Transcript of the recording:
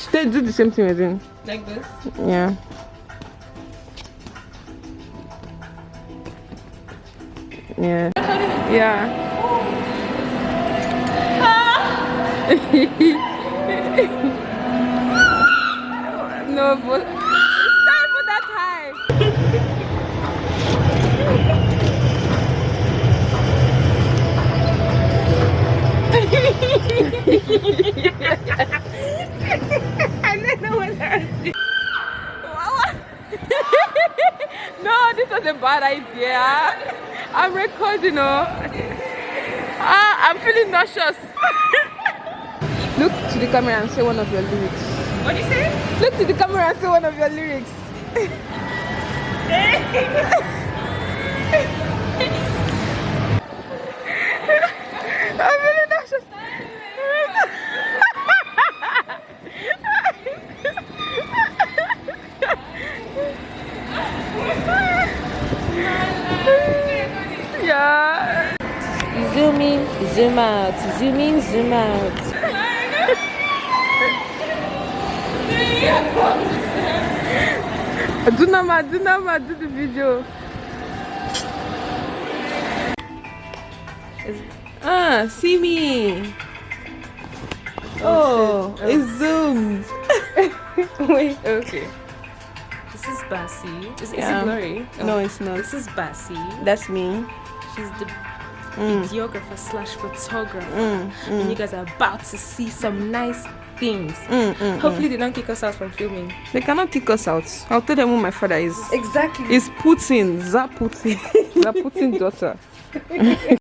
Stay, do the same thing again. Like this? Yeah. Yeah. Yeah. No, but it's time for that high. I don't know what that is. No, this was a bad idea. I'm recording, I'm feeling nauseous. Look to the camera and say one of your lyrics. What do you say? Look to the camera and say one of your lyrics. I'm feeling nauseous. Yeah. Zoom in, zoom out, zoom in, zoom out. Do the video. See me. Oh, it's zoomed. Wait, okay. This is Bassie. Is it Glory? No, it's not. This is Bassie. That's me. She's the videographer slash photographer. And you guys are about to see some nice things. Hopefully they don't kick us out from filming. They cannot kick us out. I'll tell them who my father is. Exactly. It's Putin. Putin. Putin's daughter.